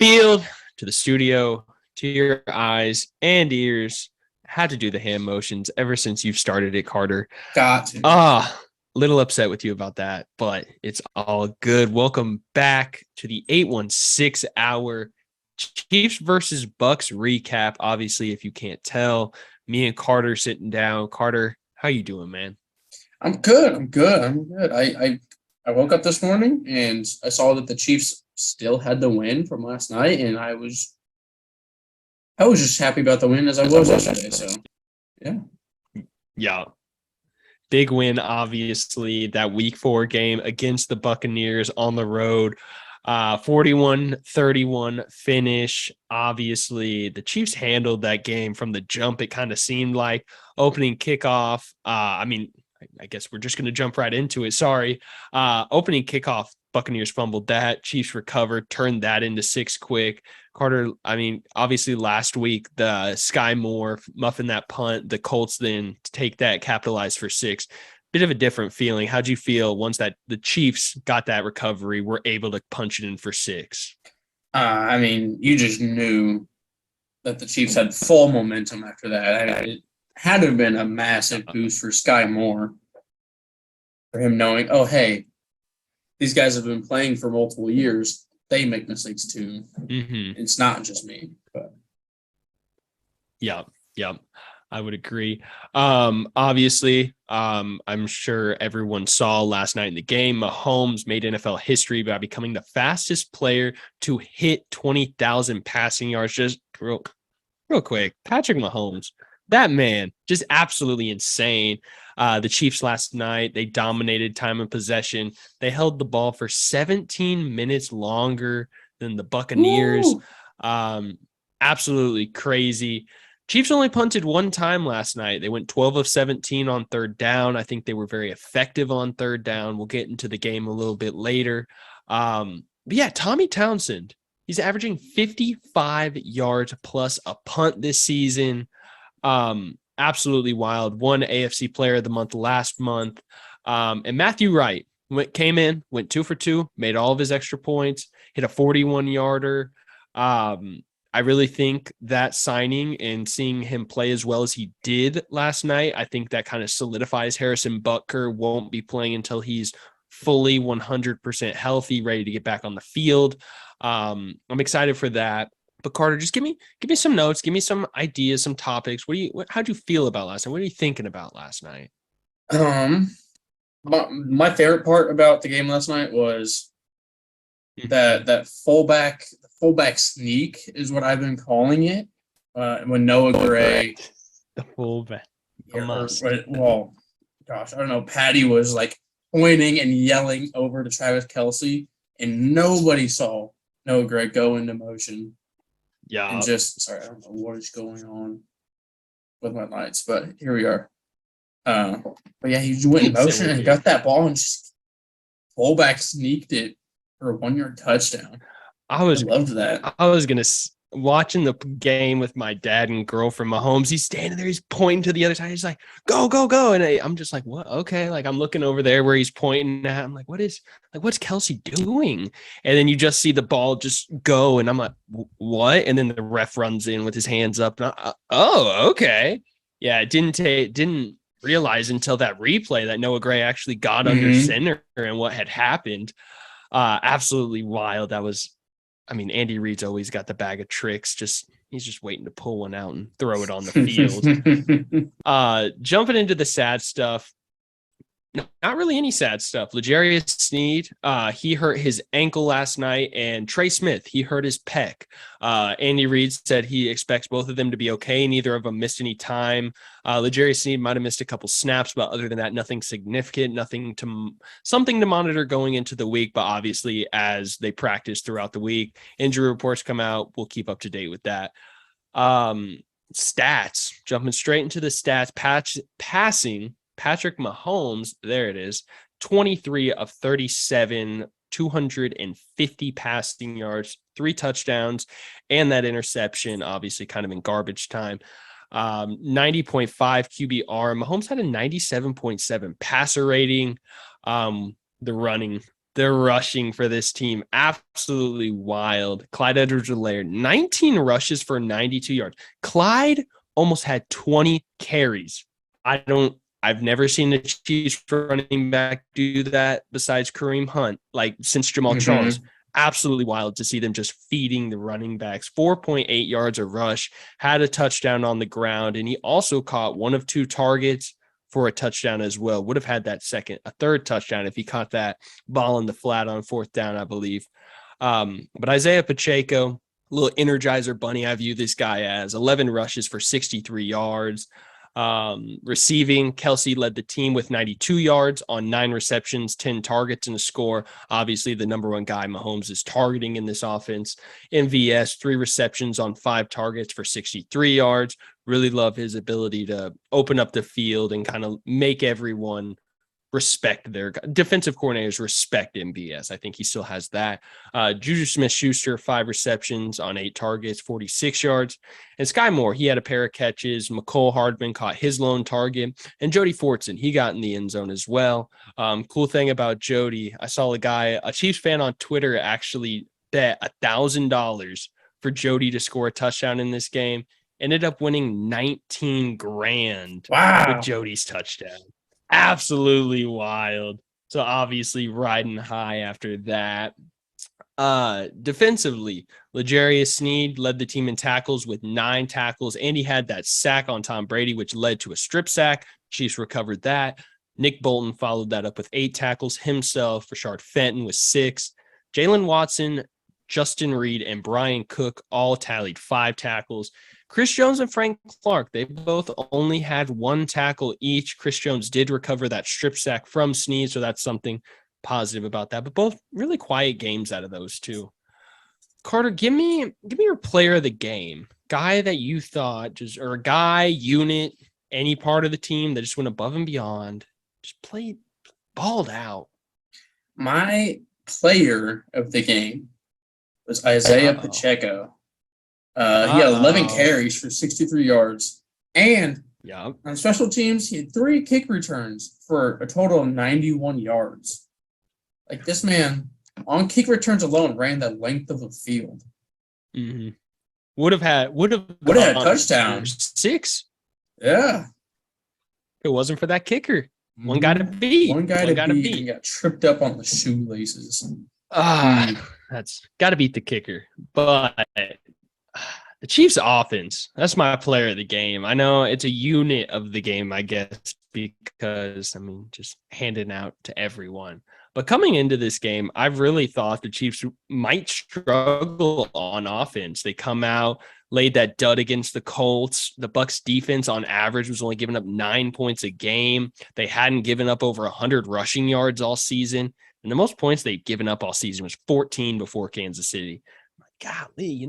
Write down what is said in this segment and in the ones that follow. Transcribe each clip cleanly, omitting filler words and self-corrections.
field, to the studio, to your eyes and ears. Had to do the hand motions ever since you've started it, Carter. Got to. Little upset with you about that, but it's all good. Welcome back to the 816 hour Chiefs versus Bucs recap. Obviously, if you can't tell, me and Carter sitting down. Carter, how you doing, man? I'm good. I woke up this morning and I saw that the Chiefs still had the win from last night, and I was just happy about the win as I was yesterday. So Yeah. Big win, obviously, that week 4 game against the Buccaneers on the road. 41-31 finish. Obviously, the Chiefs handled that game from the jump. It kind of seemed like opening kickoff. I guess we're just going to jump right into it. Sorry. Opening kickoff, Buccaneers fumbled that. Chiefs recovered, turned that into 6 quick. Carter, obviously last week, the Sky Moore muffin that punt, the Colts then take that, capitalize for 6. Bit of a different feeling. How'd you feel once that the Chiefs got that recovery, were able to punch it in for 6? You just knew that the Chiefs had full momentum after that. It had to have been a massive boost for Sky Moore, for him knowing, oh, hey, these guys have been playing for multiple years. They make mistakes too. Mm-hmm. It's not just me. But yeah, I would agree. Obviously, I'm sure everyone saw last night in the game, Mahomes made NFL history by becoming the fastest player to hit 20,000 passing yards. Just real quick, Patrick Mahomes, that man, just absolutely insane. The Chiefs last night, they dominated time of possession. They held the ball for 17 minutes longer than the Buccaneers. Absolutely crazy. Chiefs only punted 1 time last night. They went 12 of 17 on 3rd down. I think they were very effective on 3rd down. We'll get into the game a little bit later. But yeah, Tommy Townsend, he's averaging 55 yards plus a punt this season. Absolutely wild. Won AFC Player of the Month last month. And Matthew Wright came in, went 2 for 2, made all of his extra points, hit a 41-yarder. I really think that signing and seeing him play as well as he did last night, I think that kind of solidifies Harrison Butker won't be playing until he's fully 100% healthy, ready to get back on the field. I'm excited for that. But Carter, just give me some notes, give me some ideas, some topics. How'd you feel about last night? What are you thinking about last night? My favorite part about the game last night was that fullback sneak is what I've been calling it. When Noah Gray, the fullback, well, gosh, I don't know. Patty was like pointing and yelling over to Travis Kelce, and nobody saw Noah Gray go into motion. Yeah. And I don't know what is going on with my lights, but here we are. But yeah, he went in motion and got that ball and just fullback sneaked it for a 1-yard touchdown. I loved that. I was going to watching the game with my dad and girlfriend Mahomes. He's standing there, he's pointing to the other side. He's like, go, go, go. And I'm just like, what? Okay. Like I'm looking over there where he's pointing at. I'm like, what's Kelce doing? And then you just see the ball just go. And I'm like, what? And then the ref runs in with his hands up. And oh, okay. Yeah. Didn't realize until that replay that Noah Gray actually got under center and what had happened. Absolutely wild. That was, Andy Reid's always got the bag of tricks. He's just waiting to pull one out and throw it on the field. Jumping into the sad stuff. Not really any sad stuff. L'Jarius Sneed, he hurt his ankle last night, and Trey Smith, he hurt his pec. Andy Reid said he expects both of them to be okay. Neither of them missed any time. L'Jarius Sneed might have missed a couple snaps, but other than that, nothing significant, something to monitor going into the week. But obviously, as they practice throughout the week, injury reports come out. We'll keep up to date with that. Stats, jumping straight into the stats, passing. Patrick Mahomes, there it is, 23 of 37, 250 passing yards, 3 touchdowns, and that interception, obviously kind of in garbage time. 90.5 QBR. Mahomes had a 97.7 passer rating. The The rushing for this team, absolutely wild. Clyde Edwards-Helaire, 19 rushes for 92 yards. Clyde almost had 20 carries. I've never seen the Chiefs running back do that besides Kareem Hunt, like since Jamal Charles. Absolutely wild to see them just feeding the running backs. 4.8 yards a rush, had a touchdown on the ground, and he also caught one of 2 targets for a touchdown as well. Would have had a third touchdown if he caught that ball in the flat on 4th down, I believe. But Isaiah Pacheco, little Energizer Bunny, I view this guy as 11 rushes for 63 yards. Receiving, Kelsey led the team with 92 yards on 9 receptions, 10 targets, and a score. Obviously, the number one guy Mahomes is targeting in this offense. MVS, 3 receptions on 5 targets for 63 yards. Really love his ability to open up the field and kind of make everyone respect their defensive coordinators, respect MVS. I think he still has that. Juju Smith-Schuster, 5 receptions on 8 targets, 46 yards. And Sky Moore, he had a pair of catches. McCole Hardman caught his lone target. And Jody Fortson, he got in the end zone as well. Cool thing about Jody, I saw a Chiefs fan on Twitter actually bet $1,000 for Jody to score a touchdown in this game. Ended up winning 19 grand with Jody's touchdown. Absolutely wild. So obviously riding high after that. Defensively, L'Jarius Sneed led the team in tackles with 9 tackles, and he had that sack on Tom Brady, which led to a strip sack. Chiefs recovered that. Nick Bolton followed that up with 8 tackles himself. Rashard Fenton with 6. Jalen Watson, Justin Reed, and Brian Cook all tallied 5 tackles. Chris Jones and Frank Clark, they both only had 1 tackle each. Chris Jones did recover that strip sack from Sneed, so that's something positive about that. But both really quiet games out of those two. Carter, give me your player of the game. Guy that you thought or a guy, unit, any part of the team that just went above and beyond, just balled out. My player of the game was Isaiah Pacheco. He had 11 carries for 63 yards. And on special teams, he had 3 kick returns for a total of 91 yards. Like, this man, on kick returns alone, ran the length of the field. Mm-hmm. Would have had a touchdown. 6. Yeah. If it wasn't for that kicker. One guy to beat. One guy to beat. He got tripped up on the shoelaces. That's got to beat the kicker. But the Chiefs offense, that's my player of the game. I know it's a unit of the game, I guess, because, just handing out to everyone. But coming into this game, I've really thought the Chiefs might struggle on offense. They come out, laid that dud against the Colts. The Bucs defense on average was only giving up 9 points a game. They hadn't given up over 100 rushing yards all season. And the most points they've given up all season was 14 before Kansas City. Golly,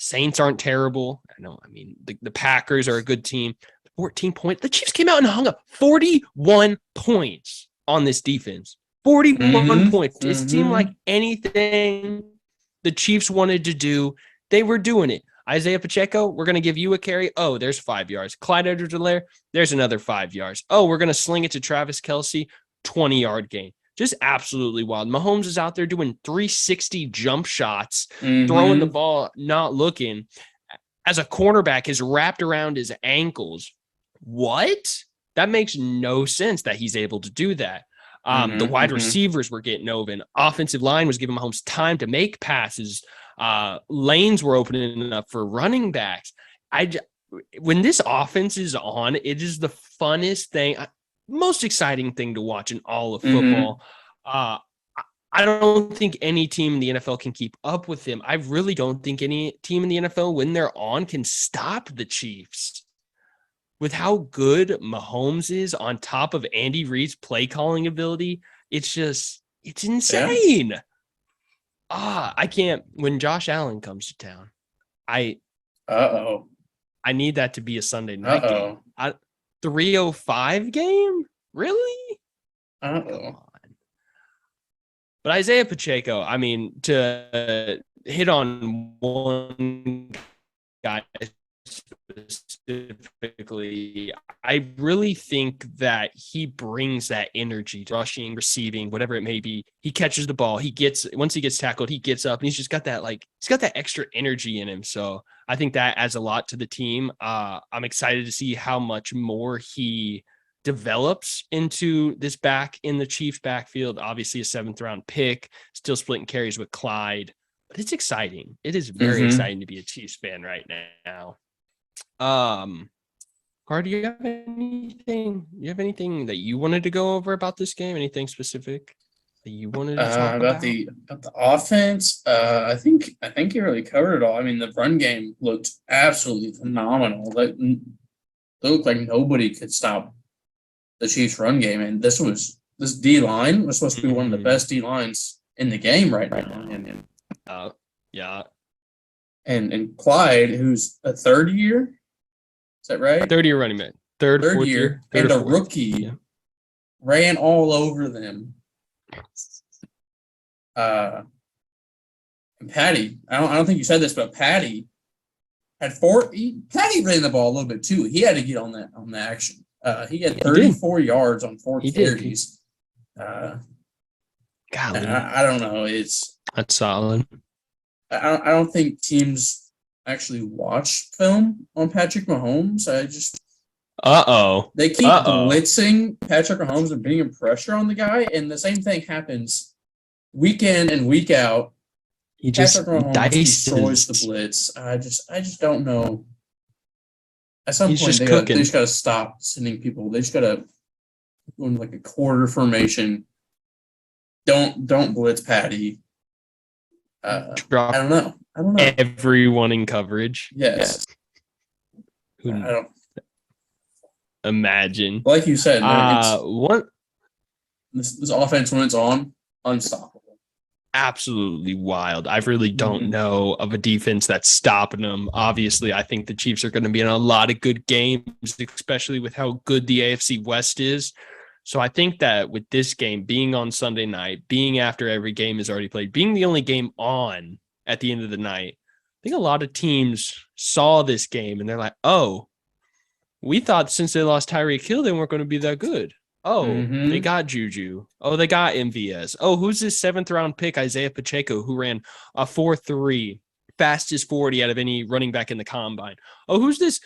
Saints aren't terrible. I know. The Packers are a good team. 14 points. The Chiefs came out and hung up 41 points on this defense. 41 points. It seemed like anything the Chiefs wanted to do, they were doing it. Isaiah Pacheco, we're going to give you a carry. Oh, there's 5 yards. Clyde Edwards-Helaire, there's another 5 yards. Oh, we're going to sling it to Travis Kelce, 20-yard gain. Just absolutely wild. Mahomes is out there doing 360 jump shots, throwing the ball, not looking. As a cornerback, is wrapped around his ankles. What? That makes no sense that he's able to do that. The wide receivers were getting open. Offensive line was giving Mahomes time to make passes. Lanes were opening up for running backs. When this offense is on, it is the funnest thing, most exciting thing to watch in all of football. I don't think any team in the NFL can keep up with them. I really don't think any team in the NFL, when they're on, can stop the Chiefs. With how good Mahomes is on top of Andy Reid's play calling ability, it's insane. Yeah. I can't. When Josh Allen comes to town, I need that to be a Sunday night game. 3:05 game? Really? Come on. But Isaiah Pacheco, to hit on one guy specifically, I really think that he brings that energy to rushing, receiving, whatever it may be. He catches the ball. Once he gets tackled, he gets up and he's just got that, he's got that extra energy in him. So I think that adds a lot to the team. I'm excited to see how much more he develops into this back in the Chiefs backfield. Obviously a 7th-round pick, still splitting carries with Clyde, but it's exciting. It is very exciting to be a Chiefs fan right now. Carter, do you have anything that you wanted to go over about this game? Anything specific that you wanted to talk about? The offense? I think you really covered it all. I mean, the run game looked absolutely phenomenal. It looked like nobody could stop the Chiefs' run game, and this D line was supposed to be one of the best D lines in the game right now. Yeah. And Clyde, who's a third year, is that right? Third-year running back. Third year. And a rookie ran all over them. And Patty, I don't think you said this, but Patty had Patty ran the ball a little bit too. He had to get on the action. He had 34 yards on 4 carries. Golly. I don't know. That's solid. I don't think teams actually watch film on Patrick Mahomes. They keep blitzing Patrick Mahomes and bringing pressure on the guy, and the same thing happens week in and week out. Patrick Mahomes destroys the blitz. I just don't know. At some point, they just got to stop sending people. They just got to go in like a quarter formation. Don't blitz Patty. I don't know. Everyone in coverage. Yes. I don't imagine. Like you said, this offense when it's on, unstoppable. Absolutely wild. I really don't know of a defense that's stopping them. Obviously, I think the Chiefs are going to be in a lot of good games, especially with how good the AFC West is. So I think that with this game being on Sunday night, being after every game is already played, being the only game on at the end of the night, I think a lot of teams saw this game and they're like, oh, we thought since they lost Tyreek Hill, they weren't going to be that good. Oh, they got Juju. Oh, they got MVS. Oh, who's this 7th-round pick, Isaiah Pacheco, who ran a 4.3, fastest 40 out of any running back in the combine. Oh, who's this?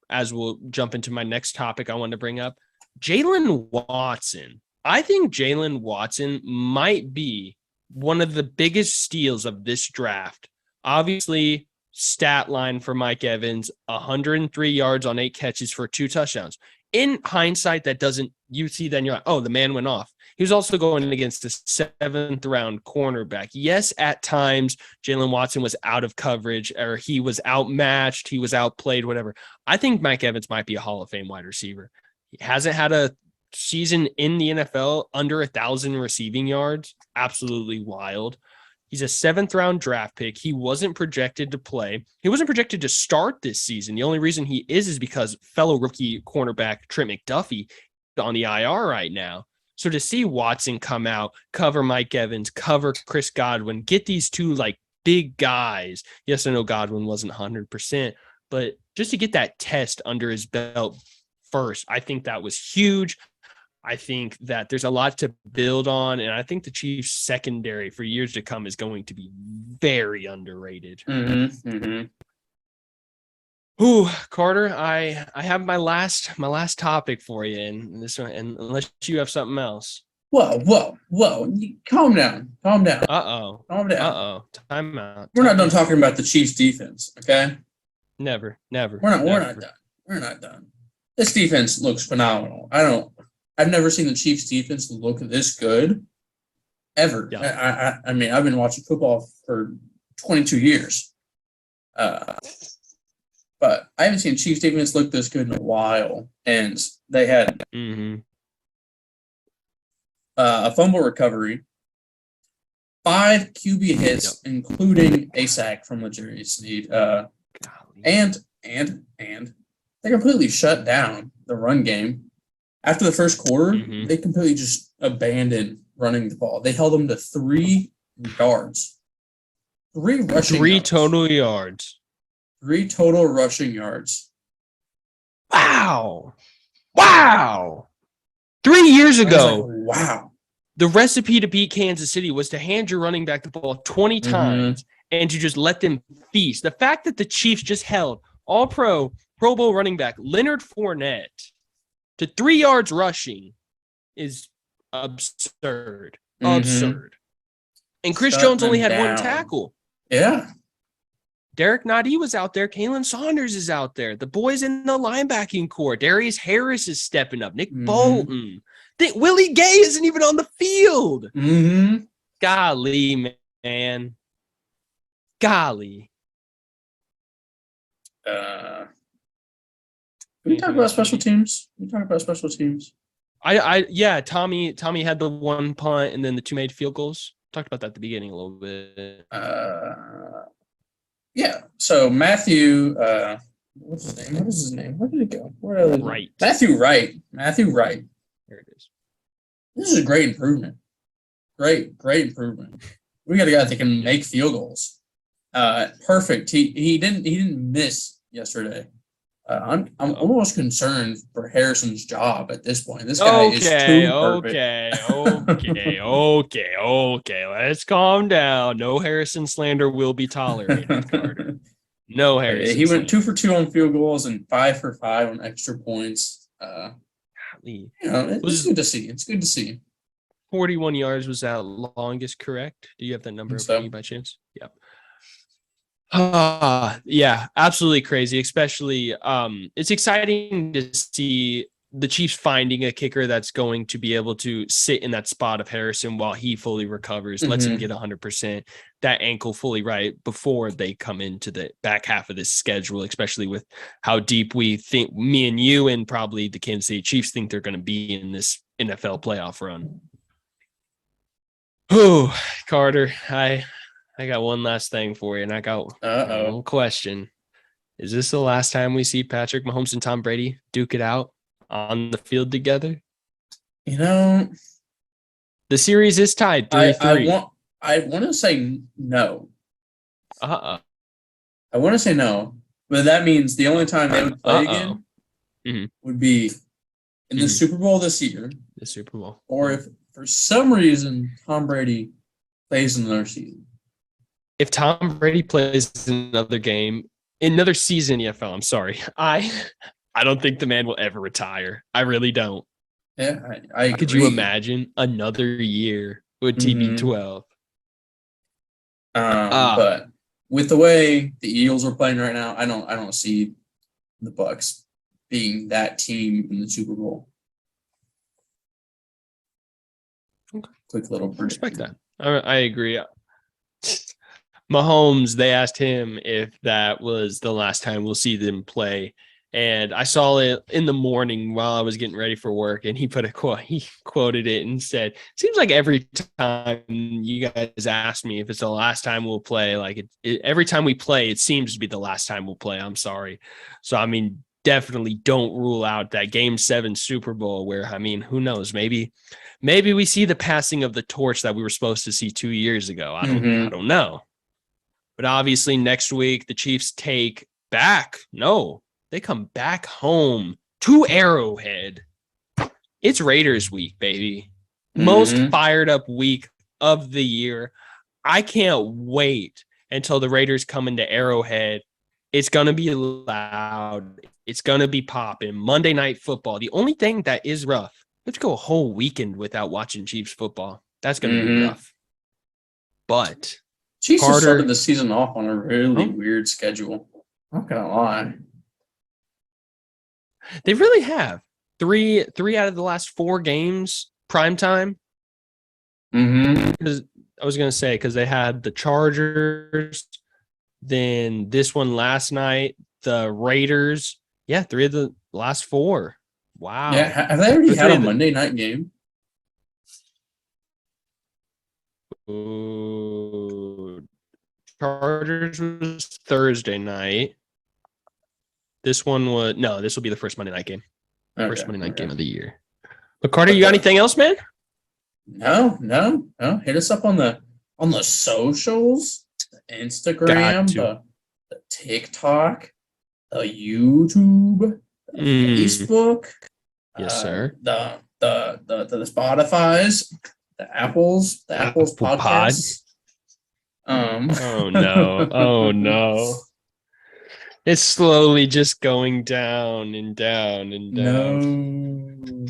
As we'll jump into my next topic I wanted to bring up, Jalen Watson. I think Jalen Watson might be one of the biggest steals of this draft. Obviously, stat line for Mike Evans, 103 yards on 8 catches for 2 touchdowns. In hindsight, that doesn't, you see, then you're like, oh, the man went off. He was also going against the 7th-round cornerback. Yes, at times, Jalen Watson was out of coverage or he was outmatched, he was outplayed, whatever. I think Mike Evans might be a Hall of Fame wide receiver. He hasn't had a season in the NFL under 1,000 receiving yards. Absolutely wild. He's a 7th-round draft pick. He wasn't projected to play. He wasn't projected to start this season. The only reason he is because fellow rookie cornerback Trent McDuffie is on the IR right now. So to see Watson come out, cover Mike Evans, cover Chris Godwin, get these two big guys. Yes, I know Godwin wasn't 100%, but just to get that test under his belt first, I think that was huge. I think that there's a lot to build on, and I think the Chiefs secondary for years to come is going to be very underrated. Ooh, Carter, I have my last topic for you, and this one, and unless you have something else. Whoa! Calm down. Calm down. Calm down. Time out. We're not done talking about the Chiefs defense, okay? Never. We're not done. This defense looks phenomenal. I've never seen the Chiefs defense look this good ever. Yeah. I mean, I've been watching football for 22 years. But I haven't seen Chiefs defense look this good in a while. And they had a fumble recovery, 5 QB hits, including a sack from L'Jarius Sneed. And they completely shut down the run game. After the first quarter, they completely just abandoned running the ball. They held them to 3 yards. 3 rushing yards. 3 total yards. 3 total rushing yards. Wow. Wow. 3 years ago, wow. The recipe to beat Kansas City was to hand your running back the ball 20 times and to just let them feast. The fact that the Chiefs just held All-Pro, Pro Bowl running back Leonard Fournette to 3 yards rushing is absurd. Absurd. And Chris Jones only had one tackle. Yeah. Derek Nadi was out there. Kalen Saunders is out there. The boys in the linebacking core. Darius Harris is stepping up. Nick Bolton. Willie Gay isn't even on the field. Golly, man. Golly. Can we talk about special teams? Yeah, Tommy had the one punt and then the 2 made field goals. Talked about that at the beginning a little bit. Yeah. So Matthew, what's his name? Where did it go? Right. Matthew Wright. There it is. This is a great improvement. Great improvement. We got a guy that can make field goals. Perfect. He didn't miss yesterday. I'm almost concerned for Harrison's job at this point. This guy is too perfect. Okay. Let's calm down. No Harrison slander will be tolerated, Carter. No Harrison. He went 2 for 2 on field goals and 5 for 5 on extra points. It's good to see. It's good to see. 41 yards was that longest, correct? Do you have that number by chance? Yep. Yeah, absolutely crazy. Especially, it's exciting to see the Chiefs finding a kicker that's going to be able to sit in that spot of Harrison while he fully recovers, lets him get 100%, that ankle fully right before they come into the back half of this schedule, especially with how deep we think, me and you and probably the Kansas City Chiefs think they're going to be in this NFL playoff run. Oh, Carter, I got one last thing for you, and I got one question. Is this the last time we see Patrick Mahomes and Tom Brady duke it out on the field together? The series is tied 3-3. I want to say no. I want to say no, but that means the only time they would play again would be in the Super Bowl this year. The Super Bowl. Or if for some reason Tom Brady plays another season. If Tom Brady plays another season in the NFL, I'm sorry. I don't think the man will ever retire. I really don't. Yeah, I agree. Could you imagine another year with TB12? But with the way the Eagles are playing right now, I don't see the Bucs being that team in the Super Bowl. Okay. Quick little respect that. I agree. Mahomes, they asked him if that was the last time we'll see them play. And I saw it in the morning while I was getting ready for work, and he put a quote. He quoted it and said, "Seems like every time you guys ask me if it's the last time we'll play, like every time we play, it seems to be the last time we'll play. I'm sorry." So I mean, definitely don't rule out that Game 7 Super Bowl where, I mean, who knows? Maybe we see the passing of the torch that we were supposed to see 2 years ago. I don't know. But obviously next week the Chiefs they come back home to Arrowhead. It's Raiders week, baby. Most fired up week of the year. I can't wait until the Raiders come into Arrowhead. It's going to be loud. It's going to be popping. Monday Night Football. The only thing that is rough, let's go a whole weekend without watching Chiefs football. That's going to be rough. But Chiefs have started the season off on a really weird schedule. I'm not going to lie. They really have. Three out of the last 4 games, primetime. Because I was going to say, because they had the Chargers, then this one last night, the Raiders. Yeah, 3 of the last 4. Wow. Yeah, have they already had a Monday night game? Chargers was Thursday night. This will be the first Monday night game. First Monday night game of the year. But Carter, you got anything else, man? No. Hit us up on the socials, the Instagram, the TikTok, the YouTube. Mm. Facebook, Yes, sir. the Spotify's, the Apple's Apple Pod. podcasts. Oh no. Oh no. It's slowly just going down and down and down. no.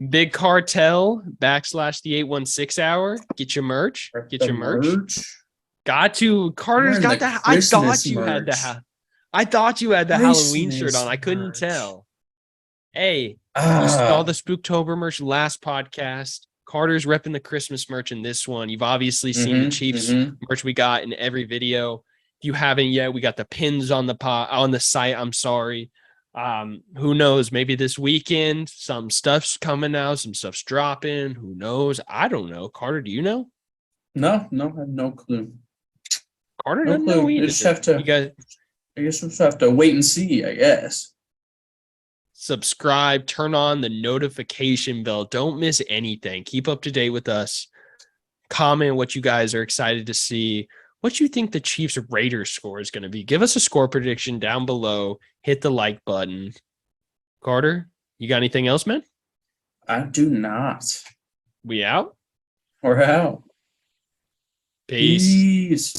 Big Cartel / the 816 hour. Get your merch. Get The your merch. merch. Got to. Carter's Wearing got the the. I Christmas thought you had merch. the. I thought you had the Halloween shirt Christmas on. I couldn't merch. tell. Hey, you saw the Spooktober merch last podcast. Carter's repping the Christmas merch in this one. You've obviously seen the Chiefs merch we got in every video. If you haven't yet, we got the pins on the site. I'm sorry. Who knows? Maybe this weekend, some stuff's coming out, some stuff's dropping. Who knows? I don't know. Carter, do you know? No, I have no clue. Carter No doesn't clue. know either. You just have to. You guys I guess we'll just have to wait and see. I guess. subscribe, turn on the notification bell. Don't miss anything. Keep up to date with us. Comment what you guys are excited to see. What you think the Chiefs Raiders score is going to be. Give us a score prediction down below. Hit the like button. Carter, you got anything else, man? I do not. We out? We're out. Peace. Peace.